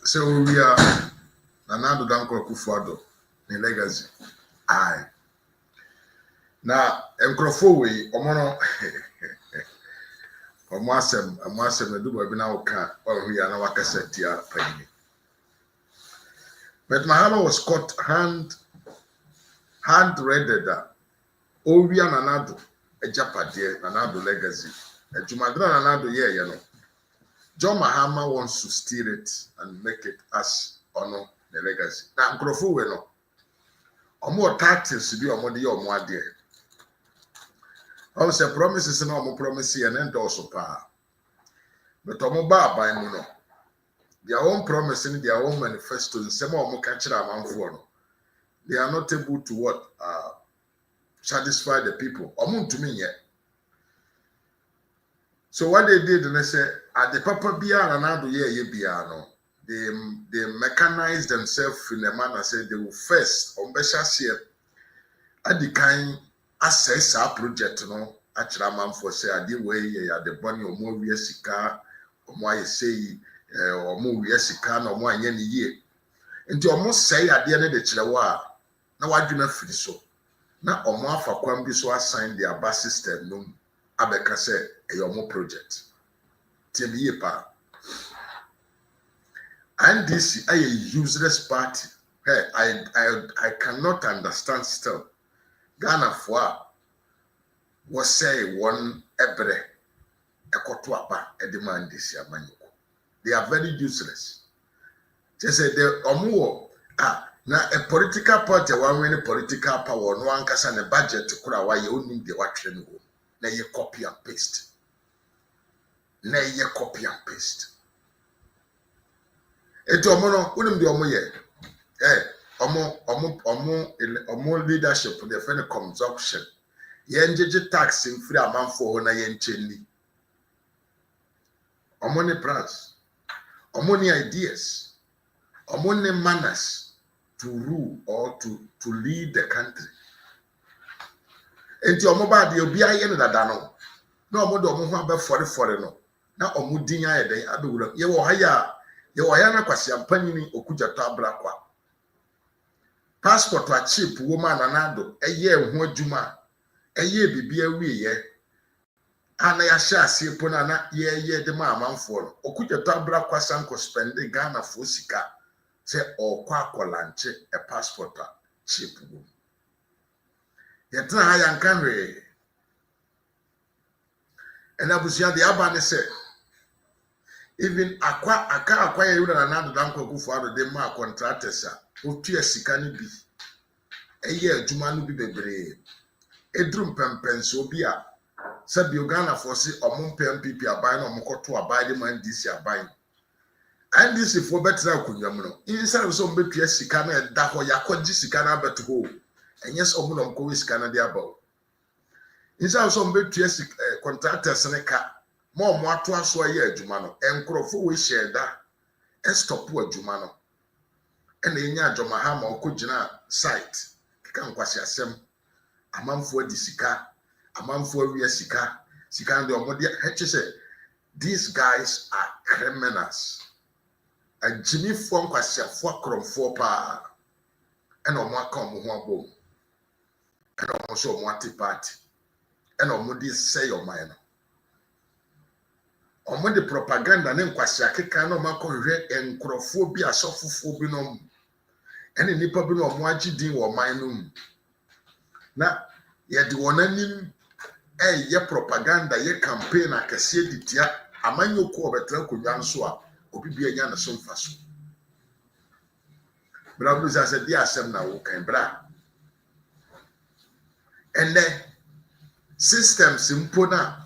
So we are Nanado Danko Kufuado in legacy. Aye. Now, Encrofo way, Omono, Omasem, the Duba Binauka, or we are now a cassette here. But Mahama was caught hand-readed that Ovia Nanado, a Japade, Nanado legacy. A Jumadra Nanado, yeah, you know. John Mahama wants to steal it and make it as honor the legacy. Now, Encrofo way, no. Omo tactics to be omodi or more dear. I say promises and omo promise and endorse pa. But omo ba by muno. Their own promise in their own manifesto and some omo kachira manfo. They are not able to what satisfy the people. Omo to me yet. So what they did, and they say at the papa bia and anado ye biano. They mechanize themselves in a manner say they will first on Beshasia at the kind assess our project no actually for say I did way at the bunny or more sika or why say or more sika or more any year. And you almost say at the end of the chilawa. Now I do not feel so. Now or more for Kwambi so assign their bus system no Abeka say a more project. Tell me pa. And this is a useless party. Hey, I cannot understand still. Ghana for was say one ebre ekotuapa a demand this year. They are very useless. They say they omuo now a political party one winning political power no one can a budget to kura why you only the watching go. Now you copy and paste. Now you copy and paste. Eto omo unim de omo ye omo leadership the friend consumption ye njeje tax in free amanfo ho na ye ncheni omo ne plans omo ne ideas omo ne manners to rule or to lead the country enti omo ba de obi aye no dada no na omo de omo ho abefore no na omo din aye den adowura ye wo haya ye oyana kwasi ampanyini okujato abrakwa passport a cheap woman anado eye ho adwuma eye bibia wiye ana ya sha asiepo na ye de ma amanfo no okujato abrakwa sanko spend Ghana for sika say okwa akolanche a passport a cheap wo ye tena haya nkanwe enabusia de abane say even akwa ye na Nanado Danko Kufuado de ma contractors a otua sika ni bi eye adwuma no bi bebre edrum pempenso bi a sabi Ghana for si omumpe MPP aban na omokoto aban de man DC aban and this for better akunwam no inside so mbetua sika na eda ho yakogye sika na abeto ho enyes omuno mko sika na de abaw inside so mbetua sika contractors ne ka mo ato aso aye adwuma no enkrofo we share da stop adwuma no ena enya adwo Mahama okogina site keka nkwasi asem amanfo adi sika amanfo awie sika de omode heche say these guys are criminals ajimi fo nkwasi afo akromfo pa ena omo aka omo ho abom ena omo so omo ati party ena omode say your mind omo de propaganda ne nkwasi akeka na omo akọhwe enkrofo bi asofofo bi no ene nipa bi no omo agidin wo man no na ye de wonanim ye propaganda ye campaign akese ditia amanyoko obetra kodwa nso a obi bi anya na so mfaso bra bu za se dia asem na wo kan bra ene systems mpo na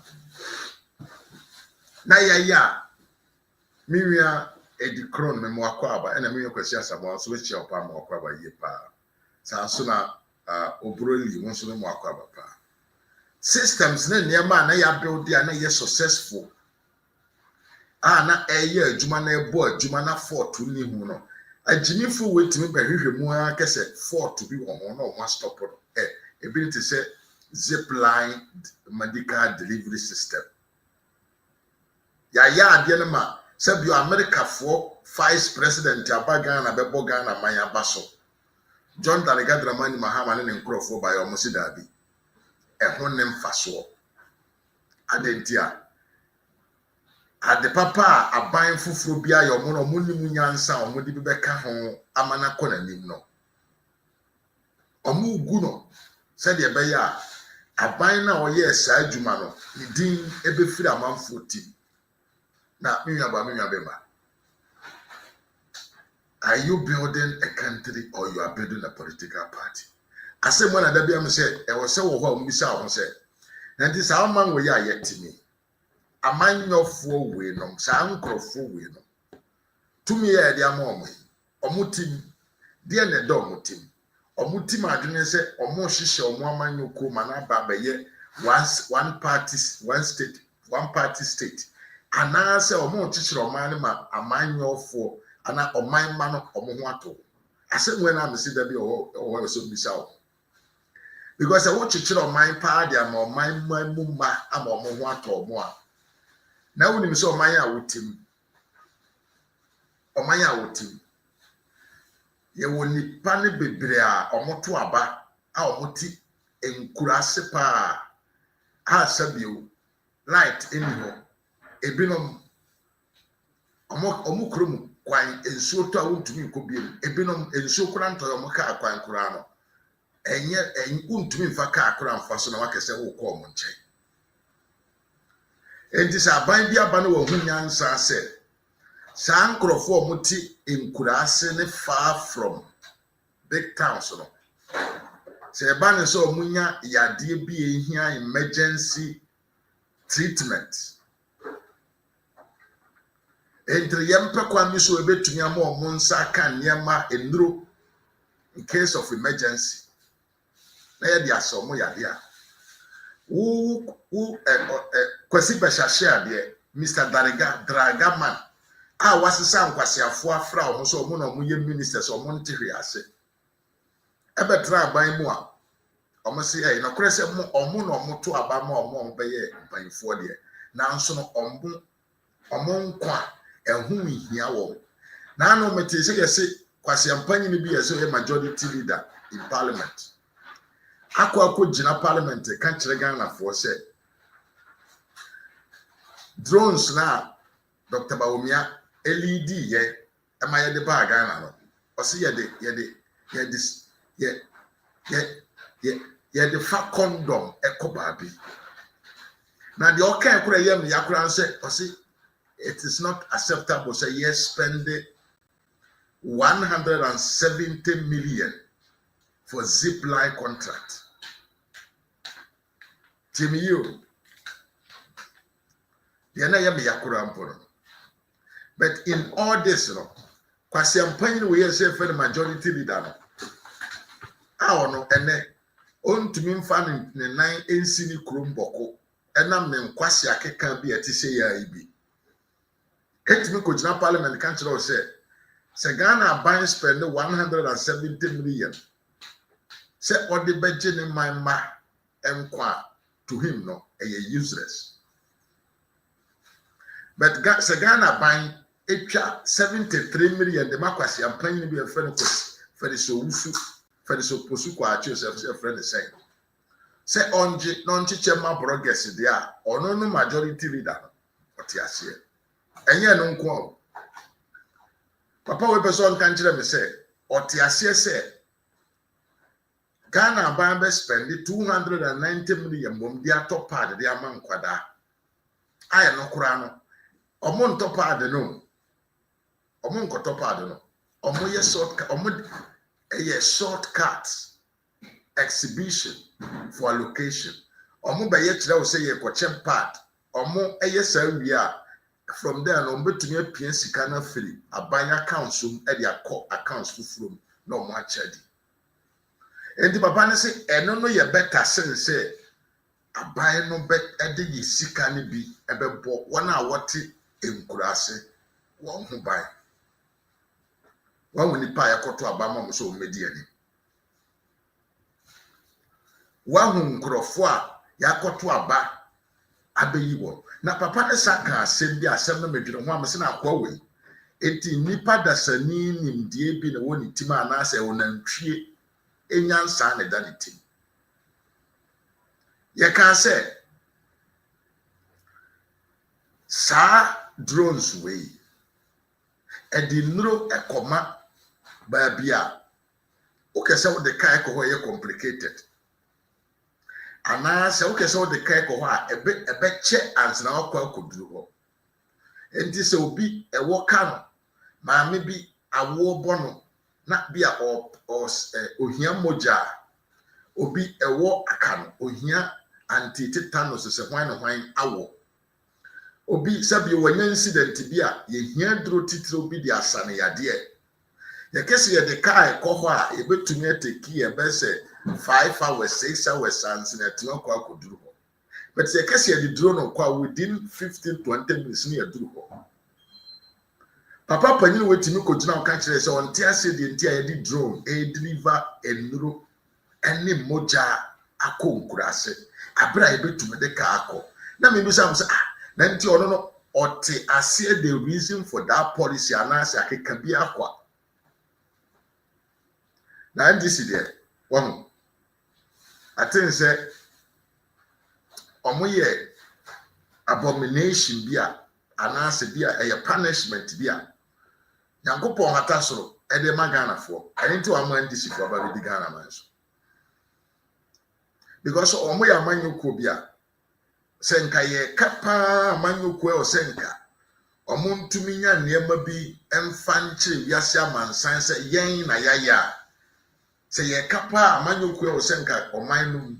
ya miwia edikron memo akwa aba ena miwia kwasi asabo so we chia opa ma akwa aba ye pa sa so na obroli won so memo akwa aba pa systems na niema na ya build ya na ye successful na eye adwuma na ebo adwuma na fort ni hu no agimifu wetimi behwehwe mu akese fort bi wo ho na o ma stop no ability say zip line medical delivery system ya ade na ma sabio America for vice president Abagana Bebogana Maya Basso. John Daragadramani Mahama and Nkrofo by Omosidabi. A honem faso. Adentia. At the papa, a buying fufrubia, your mono munimunyan sound, would be back home, Amana Konanino. Omu Guno, said the Baya, a buying now, yes, I Jumano, the dean, every free a month for tea. Now, Bema. Are you building a country or you are building a political party? I said, when I said, I was so well, Miss Alvin said, and this our man we are yet to me. A man your four way, no, sound crop four way, no. To me, I dear mom, or mutim, dear Nedom mutim, or mutim, I didn't say, or more shisha, or more man you come and baba yet, once one party, one state, one party state. And I say, or more teacher or man, a man your four. And I or my man or Moato. I said, when I'm a CW or so bizarre. Because I want to chill on my party, I'm on my mumma, I'm on Moato or more. Now, when you saw Maya with him, or Maya with him, you will need Pani Bibria or Motuaba, our Moti in Kurasepa. I said you light in you, a binum omukrum. Kwan ensuo to awuntumi nkobie ebinom ensuo kura ntoyo moka akwan kura no enye untumi mfa ka akura mfa so na wakese wo ko mo nche enti sa ban bia ba no wo hunyansa se sa nkrofo muti enkura ase ne far from big towns no se ba ne so munya yade bi ehia emergency treatment. Entre yempe kwami so ebetumi ama omonsa kan niema enduro in case of emergency. Na ye dia so mo yade a. Kwasi beshashe ade Mr. Dragaman. A wasesa nkwasiafo afra omo so omo na omo ye ministers omo ntiri ase. Ebetra aban mu a omo se e na korese mo omo na omo to aba ma omo beye mpanfo de. Na nso no omo nkwa ehun hia wo na no mete se yese kwase ampanyi ni bi yese majority leader in parliament akwa gina parliament kan kire Ghana for say drones na Dr. Bawumia LED ye emaye de ba Ghana no o se ye de fa condom ekoba bi na de okan kura yem yakura say o se it is not acceptable. Say yes, spend 170 million for zip line contract. Timmy, you. But in all this, you know, kwasi ampanyi we say for the majority leader. I don't know, and then on to me fan in 9 NCN Krumboko, and I'm in kwasi akeka bi atise ya ibi. Etimi ko gina parliament kan kire o se Ghana ban spend 170 million. Say all the budget in my ma enkwa to him no useless. But Ghana ban etwa 73 million the makwasi am planning be a friend for the so usu for the so posu kwa achi yourself say friend the same. Say onje non chichema progress there or no majority leader what you say. Enye no nko papa we person kan kire me say otiase say Ghana ban be spend 290 million bom dia top pad dia man kwada aye no kura no omo top pad no omo nko top pad no omo ye shortcut exhibition for allocation omo be ye kire wo say ye ko chem pad omo eye sawi a from there no betumi apia sika na free abanya accounts e dey accounts fufurum no mo achadi enti papa ne say eno no ye better say abanya no be e dey sika ne bi e be bo wona wote enkurase won ho ban won ni pa yakoto abama mo so medi ani won nkrofo a yakoto aba abeyi wo na papa ne saka asem bi asem na medwene ho amse na akwa we enti nipa dasani nimdie bi na woni tima anase wonantwie enyansa ne da ne tim ye kan say sa drones we edi nro ekoma ba bia o kese wo de kai ko ho ye complicated ana se o kese wo de kai ko ho a ebe che ansna okwa koduru ho enti se obi ewo ka no maame bi awo bono na bia ohia moja obi ewo aka no ohia anti tetanus se hwan na hwan awo obi sabi wanya incident bi a ye hia duro titiro bi di asane yade ye kese ye de kai ko ho a e betumi ateki e be se 5 hours 6 hours ans na tino kwa koduru ho but ye kese ye de duro no kwa within 15-20 minutes ni aduru ho papa panyin wetimi ko gina o ka kire se on tia se de ntia ye di drone e deliver enuro ene moja akonkurase abra ye betumi de ka akọ na me bi sam se na nti ono no ote ase the reason for that policy anase akeka bi akwa na ndisi de won atin se omoye abomination bi a anase bi a eye punishment bi a yankopon hata soro e de magana fo eni nti o ma ndisi fo ba bi Ghana man so because omoye amanyoko bi a senka ye kapa amanyoko e o senka omuntumi nya niema bi emfa nkyere wiase amansan se yen na yaya se ye kapa amanyoko e o senka oman no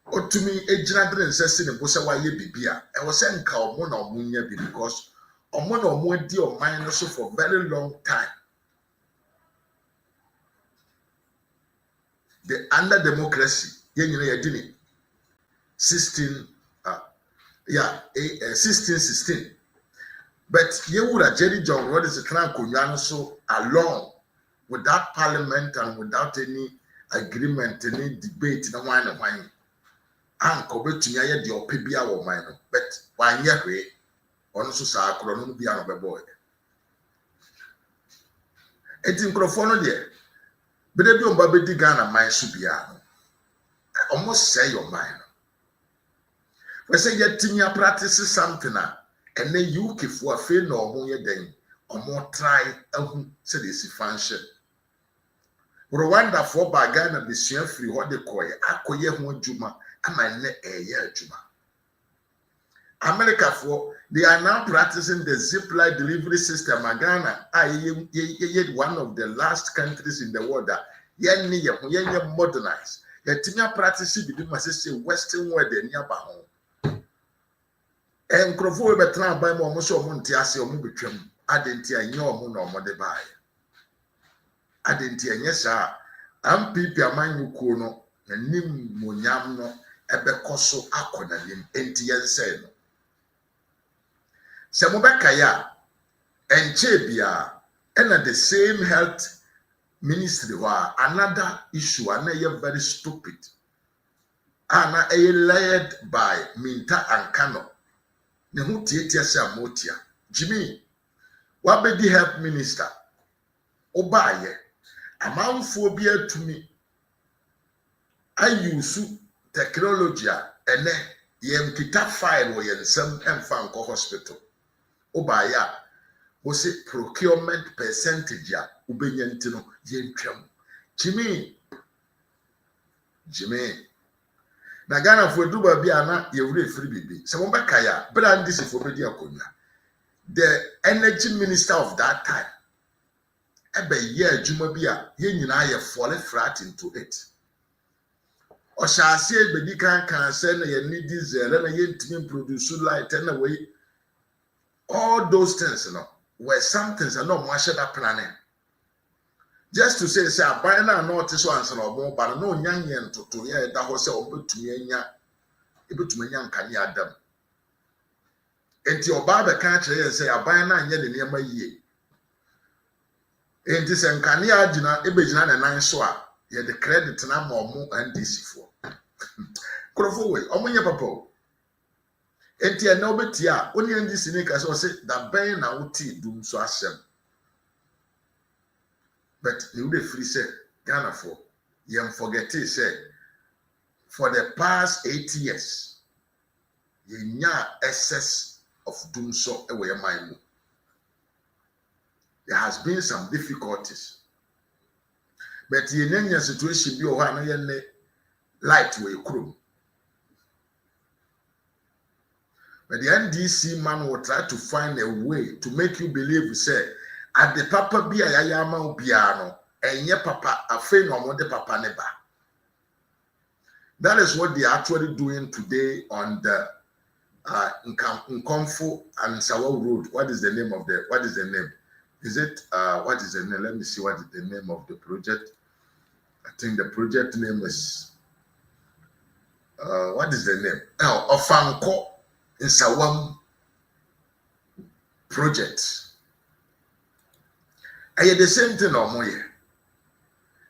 otumi ejina dren se se ne bo se wa ye bibia e wo senka omo na omunya bi because omo na omo adi oman no so for very long time the under democracy ye nyina ye dini 1616 but yewura Jerry John what is the clan konwa so along without parliament and without any agreement any debate na wan na wan anko betumi aye de opebia wo man no but wan ye hwe ono so sa akro no bia no bebo eti nkrofo no de bede bi omba bedi Ghana man so bia no almost say your mind we say yetimi practice something and then you keep for fe no omo ye den omo try ahu say dey si function Rwanda for ba Ghana be sua free ho de koye akoye ho adwuma ama ne eye adwuma America for they are now practicing the zipline delivery system Ghana one of the last countries in the world that ye modernized yetimi practice bi ma say western world any aba ho enkrofo we betra ban mo so mo ntia se o mo betwam adenti anya o mo na o mo de bae adenti anya sa ampipi amanyuko no nanim monyam no ebekoso akona nim enti yense no se mo bekaya enche bia ena the same health ministry wa another issue ana very stupid ana layered by Minta and Kano ne hu tietia se amotia Jimmy wabedi health minister obaye amanfo bi atumi ayusu technology ene yem kita file wo yensam emfa nko hospital obaye wo se procurement percentage a ubenya ntino yentwam Jimmy na Ghana for duba bi ana yewure free bibi se mo beka ya brand this for bedi akonya the energy minister of that time ebe ye adwuma bi a ye nyina ye fall flat into it o shaase bedi kan say na ye need diesel na ye ntimi produce light na we all those things no were something that no mo share that planning just to say aban na no te so answer obo ba no nyanye ntoto ye da ho se obetumi anya ebetumi anya nkane adam enti oba be kan kire ye say aban na anya ne niam yie enti se nkane agina ebegina ne nan so a ye de credit na ma omo NDC fo krofo we omo nya papa enti na obeti a oni NDC ni ka say da ben na wuti dum so asem but you dey free say Ghana for you forget it say for the past 8 years yenya excess of doom so e we mind mu. There has been some difficulties but yenya situation bi o ha no ye light we krum. But the NDC man will try to find a way to make you believe, say, at the papa be a yayama piano, and ye papa a friend of the papa neba. That is what they are actually doing today on the Nkomfu and Sawa Road. What is the name? Is it what is the name? Let me see what is the name of the project. I think the project name is what is the name? Ofanko in Sawam project. I the same thing or more.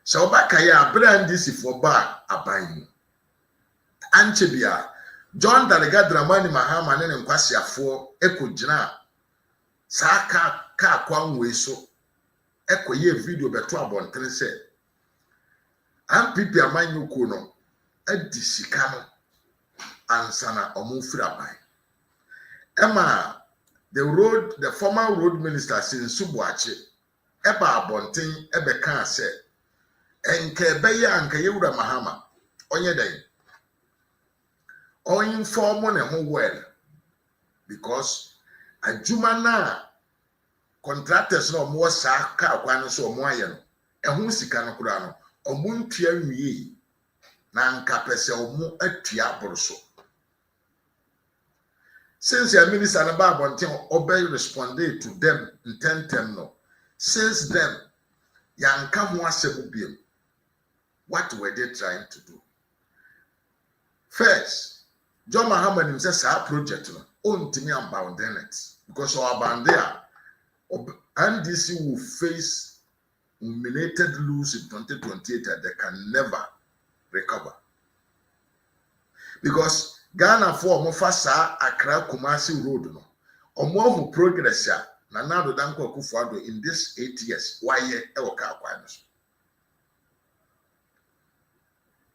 So back I brand this for bar abayin. Anchebia John Dalaga Dramani Mahama and Kwasia for Eko Jina Saka ka kwan we so Eko ye video beto abonten say am pipi amanyu ko no adi sika no ansana omufiri aban. Emma, the former road minister since Subuachi, eba abonten ebe kan say, enke beye anke yewura Mahama, onye den. On inform on ho well, because adwuma na contractors no mo sa ka kwan so mo aye no, ehun sika no kura no, omo ntua nwie na nka pese omo atua boroso. Since the minister and Babontin obey responded to them in 10 no. Since then, Yanka Mwasebubim, what were they trying to do? First, John Mahama himself said project on to me abandon it. Because our band there, NDC will face humiliated lose in 2028 that they can never recover. Because Ghana for Mofasa Accra Kumasi Road no. Omo who progress ya na nado danko Akufo-Addo in this 8 years. Why ye ewoka akwanos.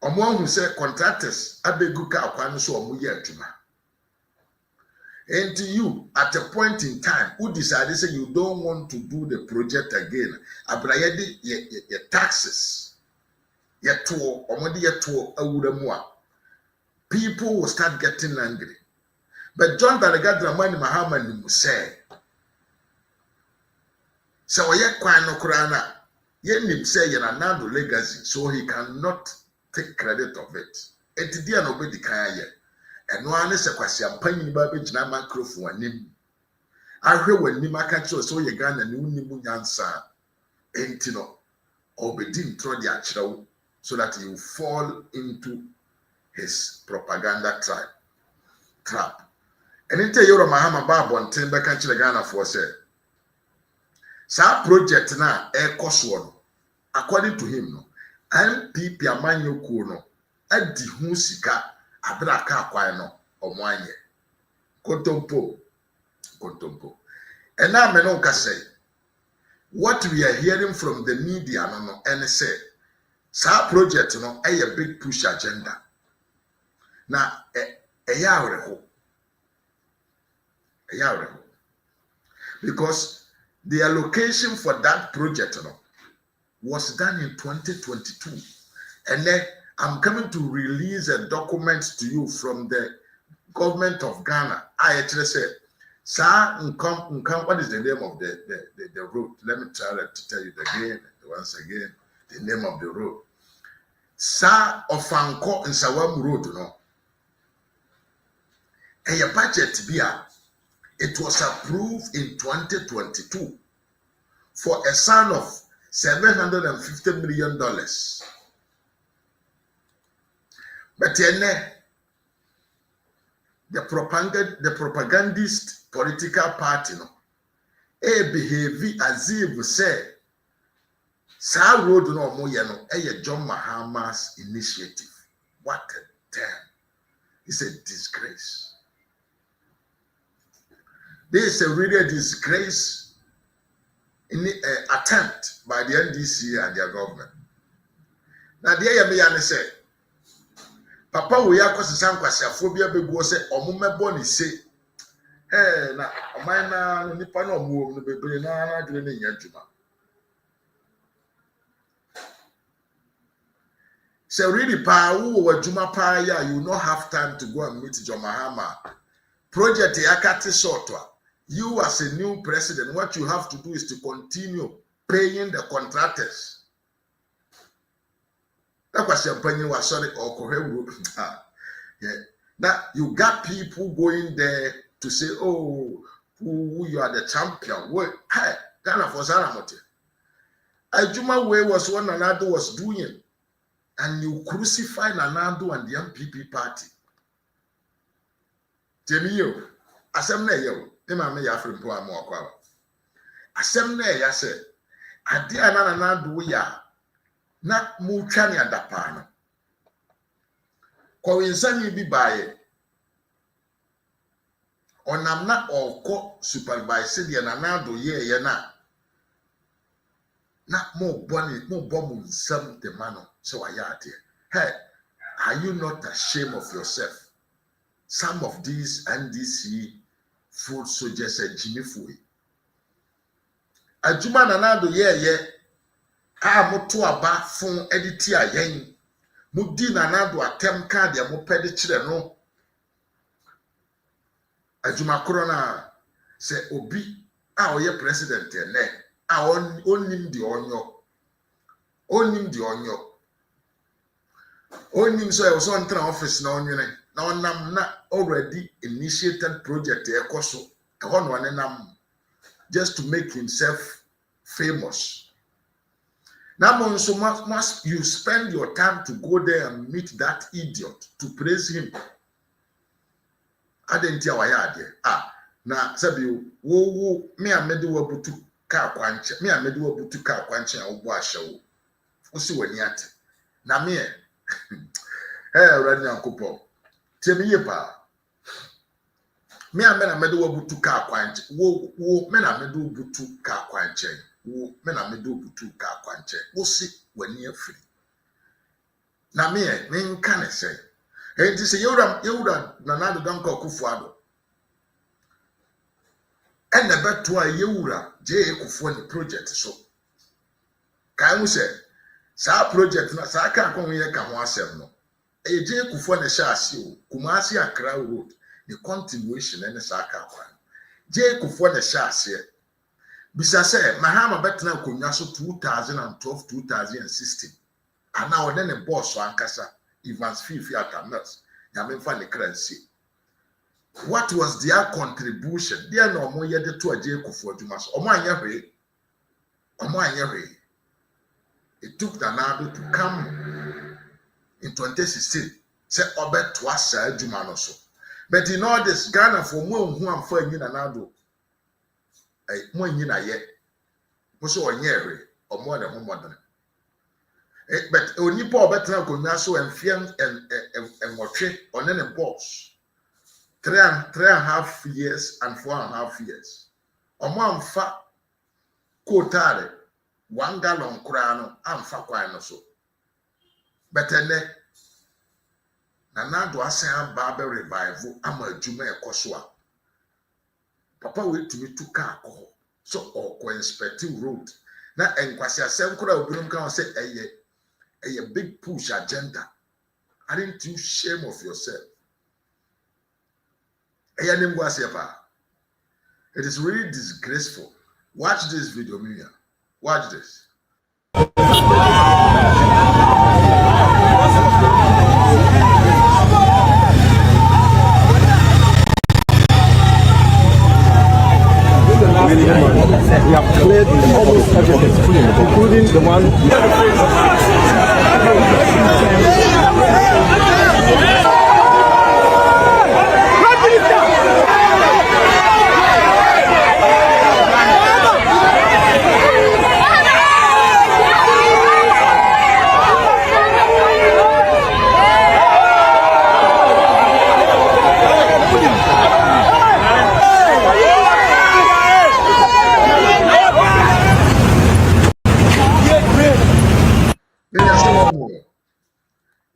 Omo who say contractors abegu ka akwanos so omo ye adwuma. And to you at a point in time who decided say you don't want to do the project again. Abrayedi ye taxes. Ye to omo de ye to awura mu a. People will start getting angry. But John Dalaga Dramani Mahama say, so ye kwan no krana, ye nim say ye na nado legacy, so he cannot take credit of it. Enti dia no be di kan ye. Eno ane se kwasi ampanyi ni ba be gina microphone anim. Ahwe wanim aka kire so ye Ghana ni unimu nyansa. Enti no obedi ntro di akire so that you fall into his propaganda trap. And in tell you Mahama Babontin beka kire Ghana for say sa project na e koso according to him no MPP amanyoku no adi hu sika abra ka akwan no omoanye kontompo and now me no ka say what we are hearing from the media no and say sa project no a big push agenda. Now, because the allocation for that project was done in 2022. And then I'm coming to release a document to you from the government of Ghana. I actually said, sir, what is the name of the road? Let me try to tell you once again, the name of the road. Sir Ofanko in Sawam Road, and your budget it was approved in 2022 for a sum of $750 million. But the propagandist political party behave as if say Sa road no moye no John Mahama's initiative. What a term. It's a disgrace. This is a really disgrace in the attempt by the NDC and their government. Now, the Yamiyan said, Papa, we are causing some phobia before say, or Mumma say, hey, now, my Nipano move the baby, Nana, doing Yajuma. So, really, Pa, who were Juma Paya, you not have time to go and meet John Mahama. Project Yakati Sotwa. You, as a new president, what you have to do is to continue paying the contractors. That was your opinion was sorry or yeah. Now you got people going there to say, oh, who you are the champion. Well, hey, Ghana for Zanamote. Ajuma way was what Nanado was doing, and you crucify Nanado and the MPP party. Tell me you, Assembly you. Me ya free po amu akwa asem na ya se ade ana na do ya na mu twa ne adapa no ko winsani bi baaye onam na okọ supervise de na do ye na mo bom nsam de mano so wa ya ade. Hey, are you not ashamed of yourself? Some of these NDC food soldiers said Jimmy Fui. Ajuma Nanado ye moto aba fun editi ayen. Mudi Nanado atem card ya mo pede chire no. Ajuma corona se obi oye president ne onim di onyo. Onim so e so ntra office na onwene. Na onam na already initiated project ekoso no nam just to make himself famous. Now must you spend your time to go there and meet that idiot to praise him. Adentia wayade na sabi wo me amede wabutu ka kwanche me amede wabutu ka kwanche a wo ahyewo wo si wani ate na me already ankopo Temiye pa. Me amena medo wabutu ka kwanche. Wo mena medo butu ka kwanche. Wo mena medo butu ka kwanche. Wo si wani afiri. Na me nka ne se. Enti se yewura Nanado Danko Akufo-Addo. Ene beto a yewura je Akufo ni project so. Kai mu se sa project na sa ka kon ye ka ho asem no. Eje Akufo ne shaasi o Kumasi Accra road the continuation and the saka kwa je Akufo ne shaasi bisa say Mahama betena konya so 2012 2016 ana ode ne boss ankasa Evans Fifi Atamels ya memfa ne currency. What was their contribution? There no mo ye de to aje Akufo adwuma so omo anya hwe. It took Nanado to come in 2016, say Obet was a Jumanoso. But in all this, Ghana for more who am for Nanado, a more yet, was so near or more than modern. But only poor better Conaso and Fian and Moche on any boss. 3.5 years and 4.5 years. Or more fat Kotare, 1 gallon crano, and Faquano so. But then Nanado asan Bible revival ama adwuma ekoso Papa wait to me to car alcohol so or inspecting road na enkwasi asem kura obinum kan say a big push agenda. Aren't you shame of yourself? It is really disgraceful. Watch this video, Miriam. Watch this. We have cleared almost everything, including the one.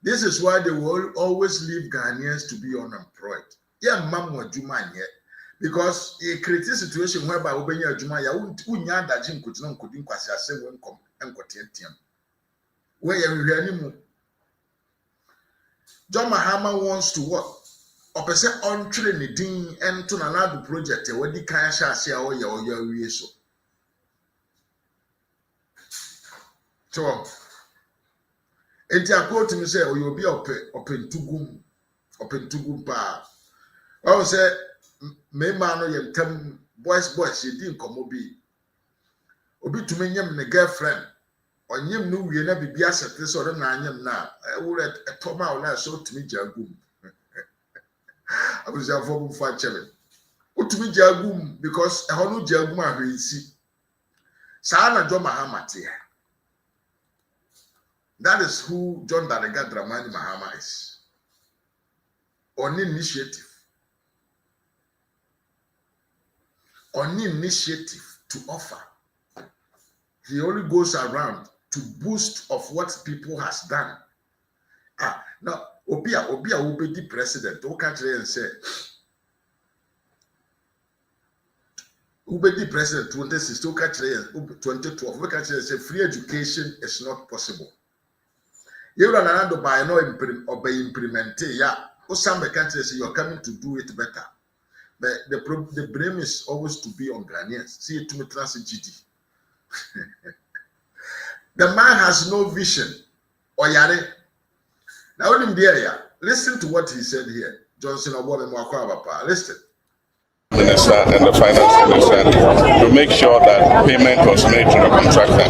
This is why they will always leave Ghanaians to be unemployed. Yeah, mama juma yet. Because it creates a situation whereby Obenya Juma ya unya da jim kutina nkudin kwasi ase won kom enkotientiam. Where you reanimu. John Mahama wants to work. Opese on training din and to another project where the kan sha ase a oya wie so. So enti akoti mi say oyobi open tugum pa. I say me man no yentem boys ye di nkomo bi. Obi tumi nyem ne girlfriend. Onyem no wie na bibia sete so na anyem na ewure etoma o na so tumi jagum. I was a form for challenge. Utumi jagum because ehon no jagum ahwensi. Sa na John Mahama tie. That is who John Dariga Dramani Mahama is. On initiative. On initiative to offer. He only goes around to boast of what people has done. Now, Obia will be the president. Who can't say, who be the president 2016, 2012, we can't say free education is not possible. You run around by no implement, yeah. Some countries say you're coming to do it better. But the blame is always to be on Ghanaians. See it to me transit GD. The man has no vision. Oyare. Now in the area, listen to what he said here. Johnson Obama Mwakwa. Listen. Minister and the finance minister to make sure that payment was made to the contractor.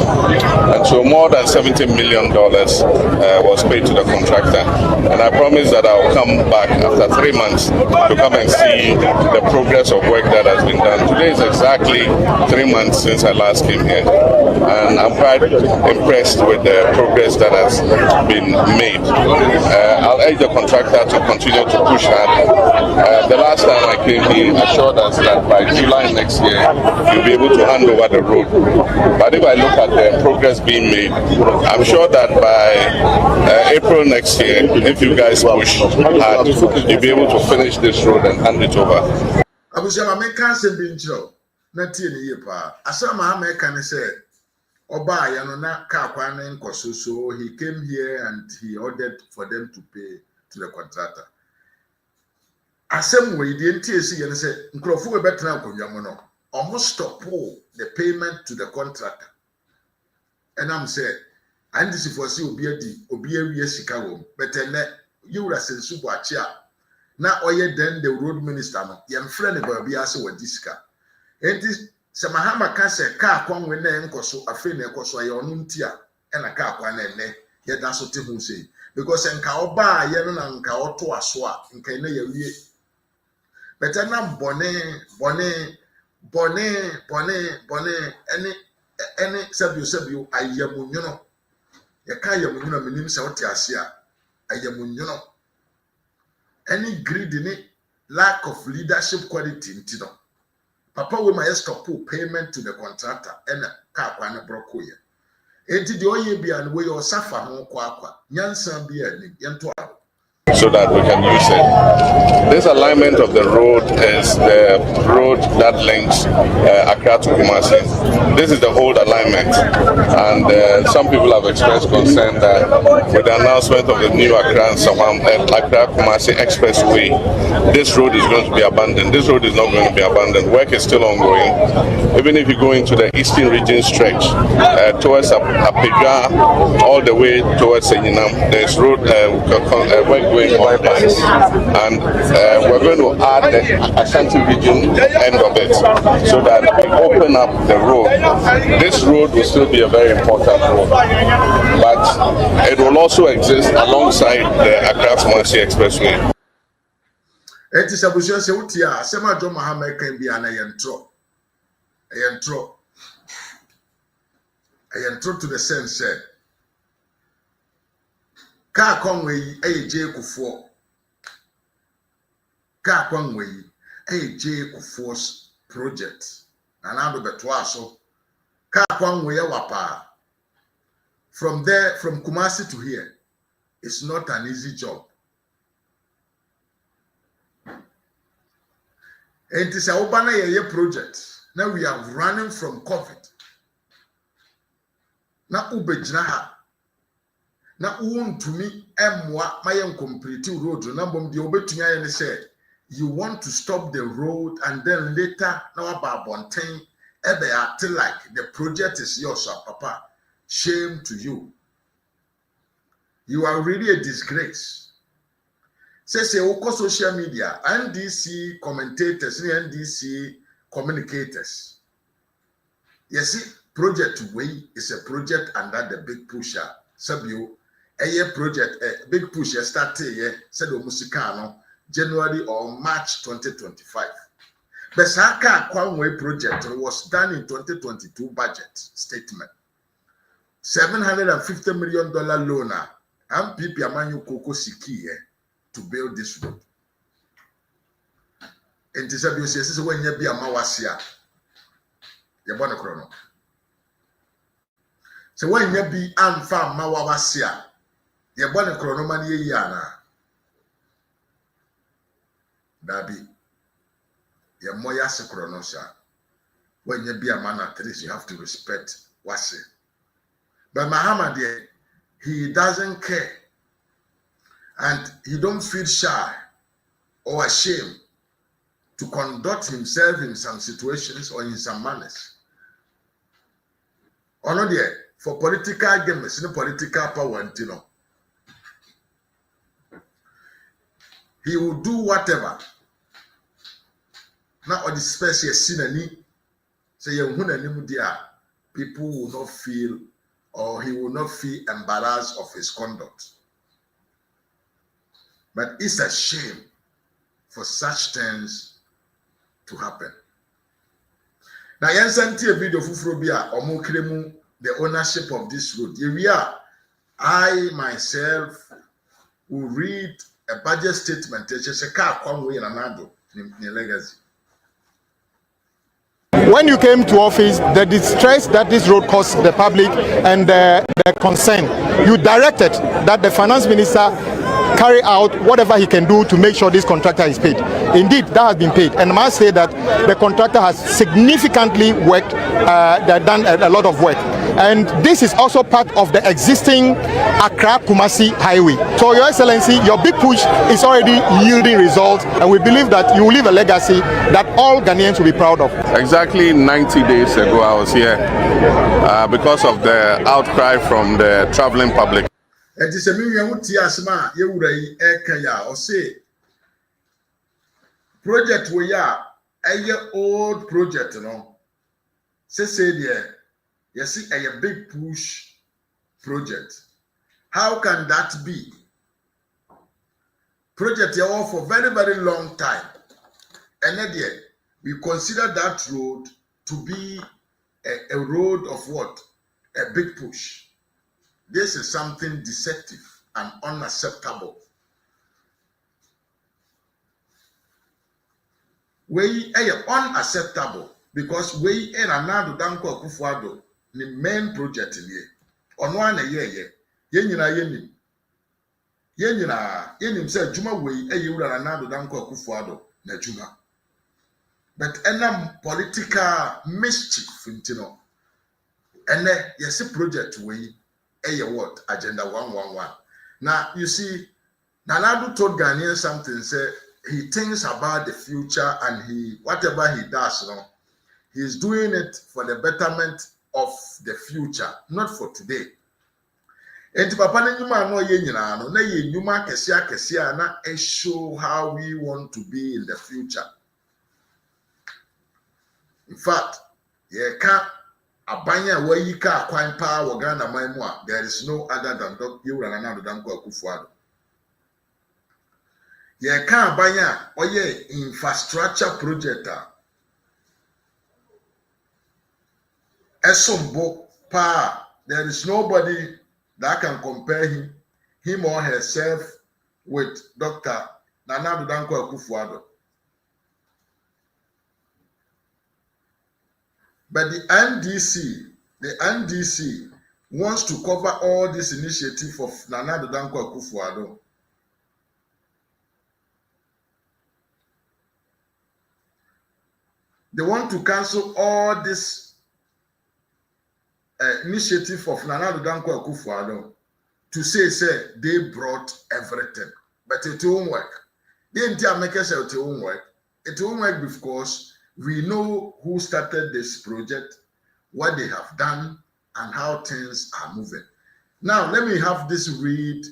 And so more than $70 million was paid to the contractor. And I promise that I'll come back after 3 months to come and see the progress of work that has been done. Today is exactly 3 months since I last came here. And I'm quite impressed with the progress that has been made. I'll urge the contractor to continue to push hard. The last time I came here, assured us that by July next year, you'll be able to hand over the road. But if I look at the progress being made, I'm sure that by April next year, if you guys push hard, you'll be able to finish this road and hand it over. I was saying, I can't say being true. Not in a year, pa. As some American said, Oba, Yanona, Kakwan, and Kosu, so he came here and he ordered for them to pay to the contractor. Asem we the NTSC and say Nkrofo we better na konwam no almost stop the payment to the contractor. And I'm saying and this for see obi awie sika wo but ene yura sensu bo achi a na oye then the road minister no yem friend ba bia ase wadi sika enti se Mahama ka se ka akwan we na enkoso afi na enkoso aye onu ntia e na ka akwan na ene ye da so te hu sei because enka oba ye no na nka oto aso a nka ene ya wie but na bone any sabio ayamunyono ya ka ayamunyono menim se wote ase a ayamunyono any greed ni lack of leadership quality ntino papa we my stop payment to the contractor and ka kwa na broko ye enti de oye bia no we your suffer ho kwa nyansan bia ni yento so that we can use it. This alignment of the road is the road that links Accra to Kumasi. This is the old alignment, and some people have expressed concern that with the announcement of the new Accra Kumasi Expressway, this road is going to be abandoned. This road is not going to be abandoned. Work is still ongoing. Even if you go into the eastern region stretch towards Apega, all the way towards Senyinam, there's road work going on, and we're going to add the Ashanti region end of it so that we open up the road. This road will still be a very important road, but it will also exist alongside the Accra Kumasi Expressway. It is a position say utia sema John Mahama can be an yentro to the sense said Ka Conway AJ Kufo Ka Conway AJ Kufo's project and I'll be twaso Ka Conway wapa from there, from Kumasi to here, it's not an easy job. And it's a Obana project. Now we are running from COVID. Now Ubejnaha. Now to me, Mwa Mayan complete road. Number the Obetunya and say you want to stop the road and then later now about Bontain, they acting like the project is yours, Papa. Shame to you. You are really a disgrace. Say Oko social media, NDC commentators, NDC communicators. You see, Project Way is a project under the Big Pusher. Sabio, a project, a Big Pusher started said Musikano, January or March 2025. The Saka Kwanway project was done in 2022 budget statement. $750 million loan. MPP Amanyu Koko Siki to build this road. And to say, this when you be a Mawasia, you're born a chrono. So when you be Anfa Mawasia, you're born a chrono man yana. Dabi, you're Moya Secronosa. When you be a man at least, you have to respect Wasi. But Mahama, dear, he doesn't care. And he don't feel shy or ashamed to conduct himself in some situations or in some manners. Or not there, for political games, no political power, you know. He will do whatever. Now, on the special scene, say, people will not feel or he will not feel embarrassed of his conduct. But it's a shame for such things to happen. Now, you sent a video of Fufrobia or Mokremu, the ownership of this road. Here we are. I myself will read a budget statement. It's a car come way in another legacy. When you came to office, the distress that this road caused the public and the concern, you directed that the finance minister carry out whatever he can do to make sure this contractor is paid. Indeed, that has been paid. And I must say that the contractor has significantly worked, done a lot of work. And this is also part of the existing Accra-Kumasi highway. So, Your Excellency, your big push is already yielding results, and we believe that you will leave a legacy that all Ghanaians will be proud of. Exactly 90 days ago, I was here because of the outcry from the traveling public. And it's a million Tiasma, Yuri, Ekaya, or say, project we are a old project, you know. Say, there. You see, a big push project. How can that be? Project you all for very, very long time. And then we consider that road to be a road of what? A big push. This is something deceptive and unacceptable. We are unacceptable because we are another Danko Kufuado. The main project in here. On one year, yenim said Juma way a year and another Danko Kufuado, na Juma. But political mischief, you know. And then yes, a project way a what agenda 111. Now you see, Nanadu told Ghanaians something, say he thinks about the future and he whatever he does, you know, he's doing it for the betterment of the future, not for today. And Papa Nanyuma no ye nyina no na ye nyuma kesia na show how we want to be in the future. In fact, ye ka abanya wa yi ka kwan pa wo Ghana man mu a there is no other than Dr. Yewura Nana Danko Akufo-Addo. Ye ka abanya oye infrastructure project Esombo pa, there is nobody that can compare him or herself with Dr. Nana Danko Akufo-Addo. But the NDC wants to cover all this initiative of Nana Addo Dankwa Akufo-Addo. They want to cancel all this initiative of Nana Addo Dankwa Akufo-Addo to say they brought everything, but it won't work. The entire maker say it won't work. It won't work because we know who started this project, what they have done, and how things are moving. Now, let me have this read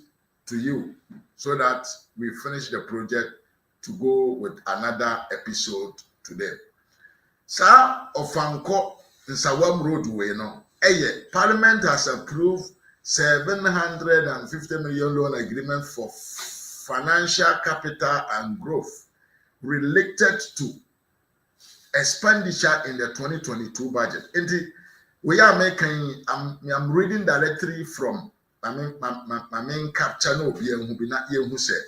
to you so that we finish the project to go with another episode today. Sir Ofanko Nsawam Roadway, Parliament has approved 750 million loan agreement for financial capital and growth related to expenditure in the 2022 budget. We are making, I'm reading directly from my main capture no be who be not here who said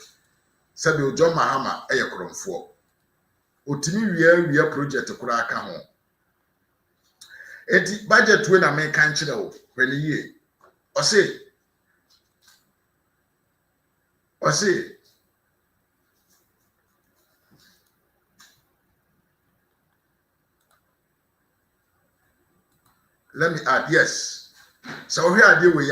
John Mahama Eyakromfo. Otimi we project kura ka ho. Eti budget we na make kan kire wo when ye. O say let me add, yes. So here are the way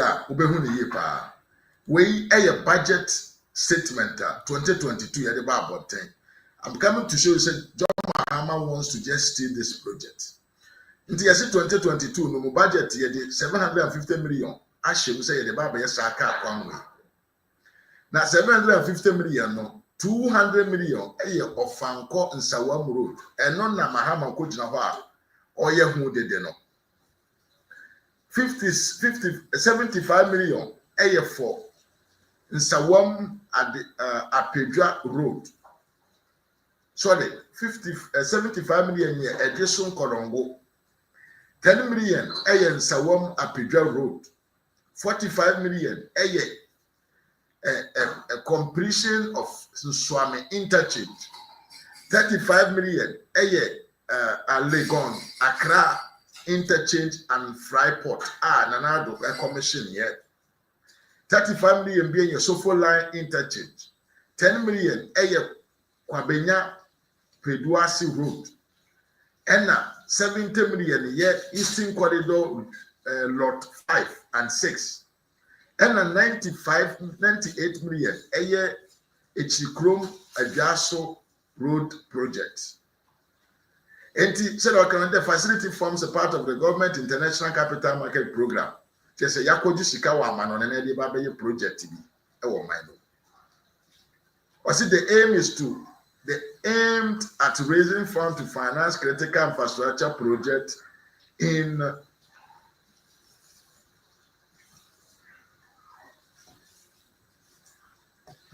we a budget statement 2022 at the Bible 10. I'm coming to show you said John Mahama wants to just steal this project. In the year 2022, no budget here 750 million. I should say the Bible yes one way. Now 750 million no 200 million a year of Fanko and Sawam Road and non na Mahama Kujina or ye who did no. 75 million AF4 in Sawam at the Apedra Road. Sorry, 75 million year Edison Korongo. 10 million in Sawam Apedra Road. 45 million a completion of Swami interchange. 35 million a Legon Accra interchange and Freeport. Nana Addo a commission yet. 35 million being your Sofo line interchange. 10 million Kwabenya Peduasi Road. And 70 million yet Eastern Corridor lot 5 and 6. And 98 million Echikrom Adjaso Road project. And the facility forms a part of the government international capital market program. Just a Yakoji Shikawa man on an Eddie Babaye project. The aim at raising funds to finance critical infrastructure projects in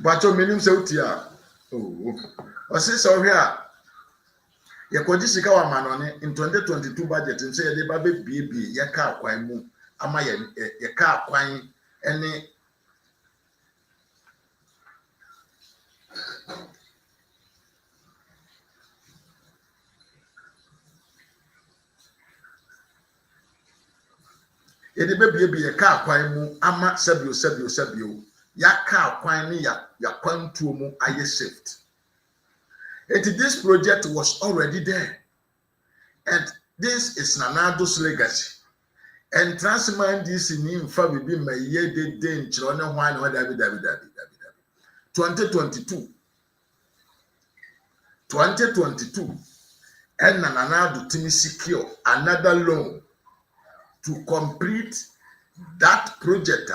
Bacho Minim Sautia. So here. Yakoji Sikawa Manone in 2022 budget and say the baby BB Yaka Kwaimu Amaya Yaka Kwain any Yedi baby Yaka Kwaimu Ama Sabio Yaka Kwaini Yakwan Tumu Aye shift. This project was already there. And this is Nana Addo's legacy. And transman this in him for be my year day in Chirona wine or David. 2022. And Nana Addo to secure another loan to complete that project.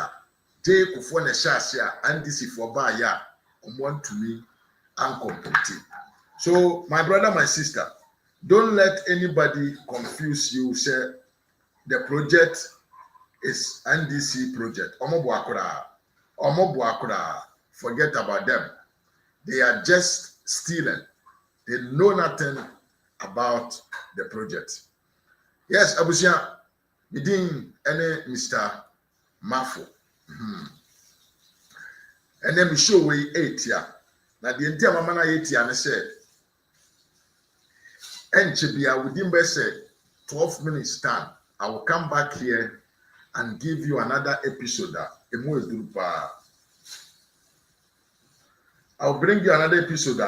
Take for the Shasia and this is for Baya on one to me and complete. So, my brother, my sister, don't let anybody confuse you. Say the project is NDC project. Forget about them. They are just stealing. They know nothing about the project. Yes, Abusia, we didn't any Mr. Mafo. And then we show we 8 here. Now the entire mama 8 here and said. And Chibia within say 12 minutes time, I will come back here and give you another episode. I'll bring you another episode.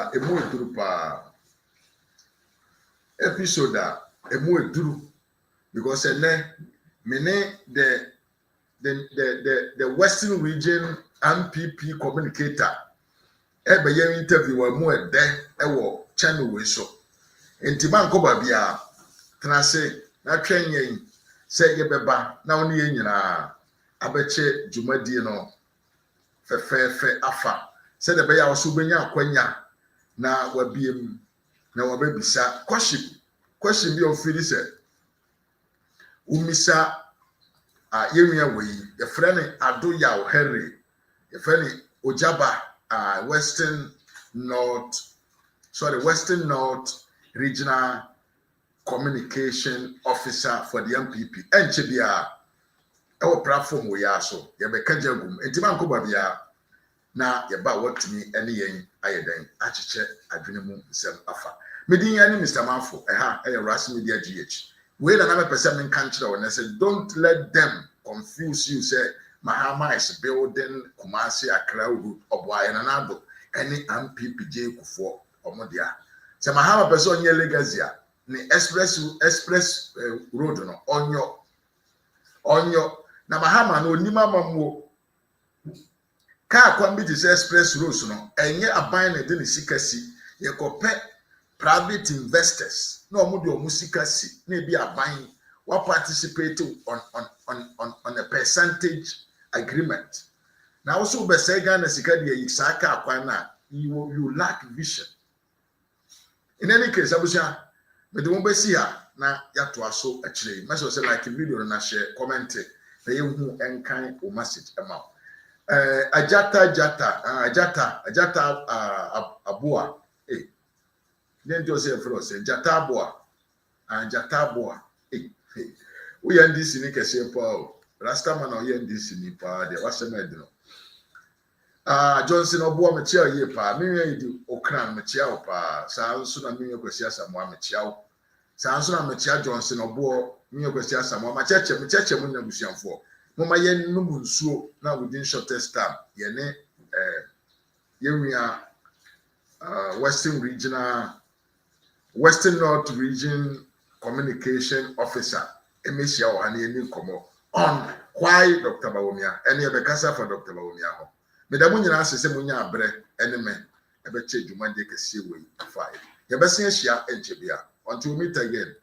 Because the Western Region MPP communicator ebe ye interview wa mu ede ewo channel we so enti man ko ba bia tena se na twenyen se ye beba na woni ye nyina abeche dwumadie no fefefe afa se de be ya so benya akwanya na wabiem na wabebisa question bi ofiri se umisa yenwia we ye frene addo yaw Henry ye frene ojaba Western North Regional Communication Officer for the MPP. Enchebia, our platform we are so. Yabeka jagum. Entiman ko babia na yaba what me any yen ayeden achiche adwinemu nsem afa. Medin ya ni Mr. Manfo Ras Media GH. We na me person men kan kire won say don't let them confuse you say Mahama is building Kumasi Accra route Obuaye na Addo any MPPJ kufo omodia. Se Mahama person nye legacy ni express road no onyo na Mahama no onima mamwo ka kwambi dis express roads no enye aban na de ni sikasi ye kope private investors no omudi omusikasi na bi aban wa participate on a percentage agreement. Now also be say Ghana sika de yisaka akwan na you lack vision. In any case abusia me de mo be see ha na yato aso akire. Me so say like video na share comment na ye hu enkan o message ema. Ajata Abua then to say for us Jata Abua we yan this ni kese pa Rasta man o yan this ni pa de wasema edno Johnson Obua me chia ye pa me wi okran me chia pa sa nso na me kwesi asamoa me chia sa nso na me chia Johnson Obua me kwesi asamoa ma cheche mu na busianfo mama yen no nsuo na within shortest time ye ne yewia Western North Region Communication Officer Emesia Ohani eni komo on why Dr. Bawumia ene e bekasa for Dr. Bawumia ho medamu nyina asese munya abre ene me e be che dwumade kese we 5 ye besia hia enchebia until we meet again.